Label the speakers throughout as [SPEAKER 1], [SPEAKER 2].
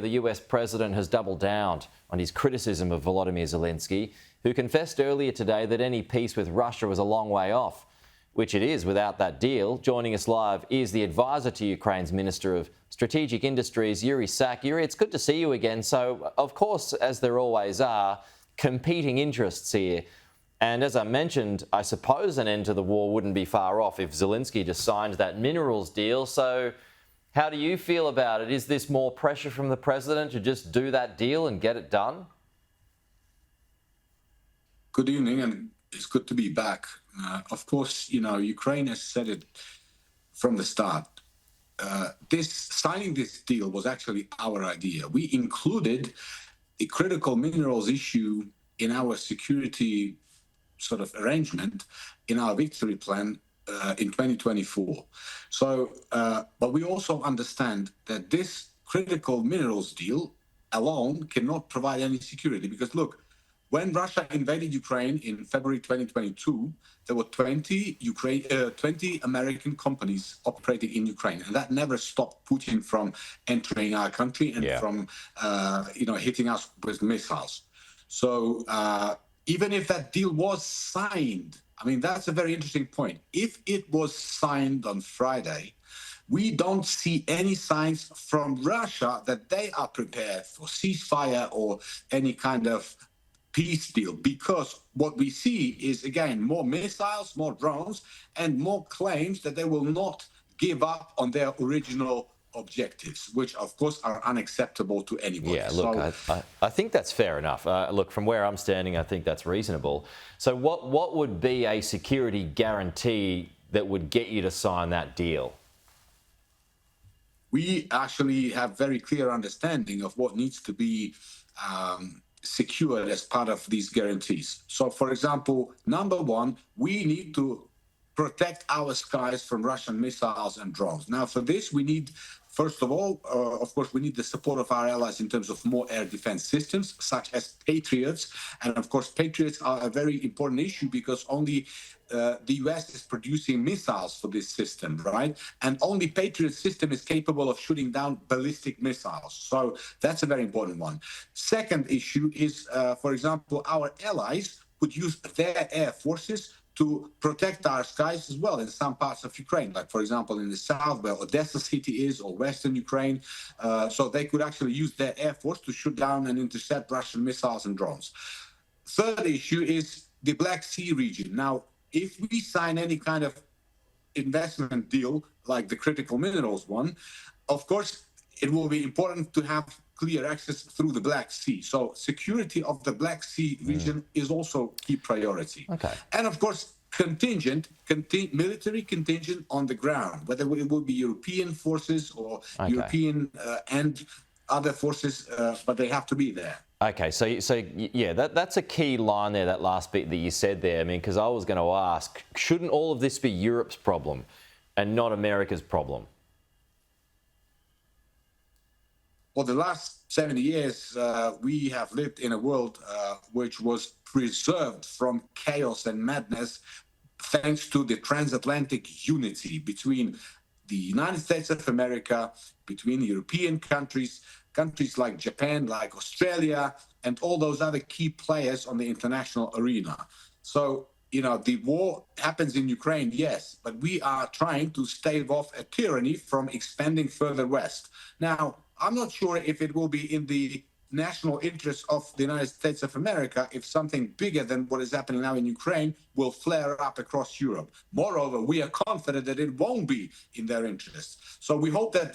[SPEAKER 1] The US president has doubled down on his criticism of Volodymyr Zelensky, who confessed earlier today that any peace with Russia was a long way off, which it is without that deal. Joining us live is the advisor to Ukraine's Minister of Strategic Industries, Yuriy. Yuriy, it's good to see you again. So, of course, as there always are, competing interests here. And as I mentioned, I suppose an end to the war wouldn't be far off if Zelensky just signed that minerals deal. So how do you feel about it? Is this more pressure from the president to just do that deal and get it done?
[SPEAKER 2] Good evening, and it's good to be back. Of course, Ukraine has said it from the start. Signing this deal was actually our idea. We included the critical minerals issue in our security sort of arrangement in our victory plan in 2024. So, but we also understand that this critical minerals deal alone cannot provide any security because, look, when Russia invaded Ukraine in February 2022, there were 20 American companies operating in Ukraine, and that never stopped Putin from entering our country and from, hitting us with missiles. So even if that deal was signed, I mean, that's a very interesting point. If it was signed on Friday, we don't see any signs from Russia that they are prepared for ceasefire or any kind of peace deal, because what we see is, again, more missiles, more drones, and more claims that they will not give up on their original objectives, which, of course, are unacceptable to anybody.
[SPEAKER 1] Yeah, look, I think that's fair enough. Look, from where I'm standing, I think that's reasonable. So what would be a security guarantee that would get you to sign that deal?
[SPEAKER 2] We actually have very clear understanding of what needs to be secured as part of these guarantees. So, for example, number one, we need to protect our skies from Russian missiles and drones. Now, for this, we need, first of all, of course, we need the support of our allies in terms of more air defense systems, such as Patriots. And of course, Patriots are a very important issue because only the US is producing missiles for this system, right? And only Patriot system is capable of shooting down ballistic missiles. So that's a very important one. Second issue is, for example, our allies could use their air forces to protect our skies as well in some parts of Ukraine, like, for example, in the south where Odessa city is, or western Ukraine. So they could actually use their air force to shoot down and intercept Russian missiles and drones. Third issue is the Black Sea region. Now, if we sign any kind of investment deal, like the critical minerals one, of course, it will be important to have clear access through the Black Sea. So security of the Black Sea region is also key priority.
[SPEAKER 1] Okay.
[SPEAKER 2] And of course, military contingent on the ground, whether it will be European forces or European and other forces, but they have to be there.
[SPEAKER 1] Okay, so yeah, that's a key line there, that last bit that you said there. I mean, because I was going to ask, shouldn't all of this be Europe's problem and not America's problem?
[SPEAKER 2] For the last 70 years, we have lived in a world which was preserved from chaos and madness thanks to the transatlantic unity between the United States of America, between European countries like Japan, like Australia, and all those other key players on the international arena. So, the war happens in Ukraine, yes, but we are trying to stave off a tyranny from expanding further west. Now, I'm not sure if it will be in the national interest of the United States of America if something bigger than what is happening now in Ukraine will flare up across Europe. Moreover, we are confident that it won't be in their interest. So we hope that,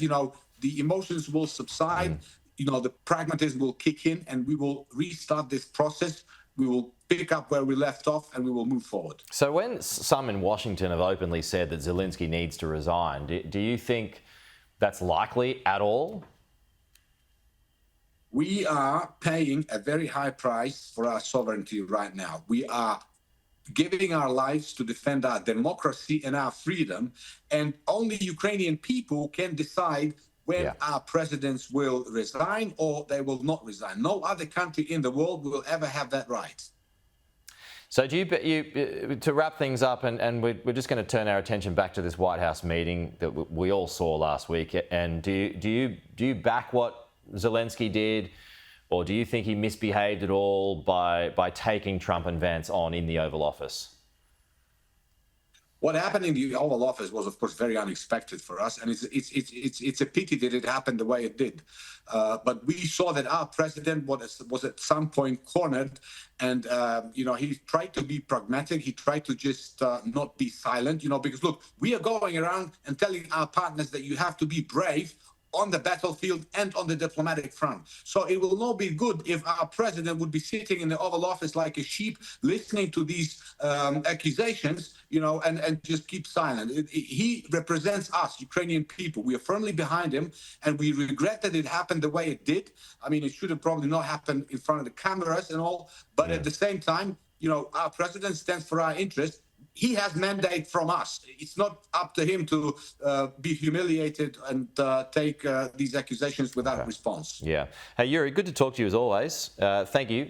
[SPEAKER 2] the emotions will subside, the pragmatism will kick in, and we will restart this process. We will pick up where we left off and we will move forward.
[SPEAKER 1] So when some in Washington have openly said that Zelensky needs to resign, do you think that's likely at all?
[SPEAKER 2] We are paying a very high price for our sovereignty right now. We are giving our lives to defend our democracy and our freedom, and only Ukrainian people can decide when our presidents will resign or they will not resign. No other country in the world will ever have that right.
[SPEAKER 1] So do you to wrap things up, and we're just going to turn our attention back to this White House meeting that we all saw last week, and do you back what Zelensky did, or do you think he misbehaved at all by taking Trump and Vance on in the Oval Office?
[SPEAKER 2] What happened in the Oval Office was, of course, very unexpected for us, and it's a pity that it happened the way it did. But we saw that our president was at some point cornered, and he tried to be pragmatic. He tried to just not be silent, because look, we are going around and telling our partners that you have to be brave on the battlefield and on the diplomatic front. So it will not be good if our president would be sitting in the Oval Office like a sheep, listening to these accusations, and just keep silent. He represents us, Ukrainian people. We are firmly behind him, and we regret that it happened the way it did. I mean, it should have probably not happened in front of the cameras and all, but at the same time, our president stands for our interests. He has mandate from us. It's not up to him to be humiliated and take these accusations without response.
[SPEAKER 1] Yeah. Hey, Yuriy, good to talk to you as always. Thank you.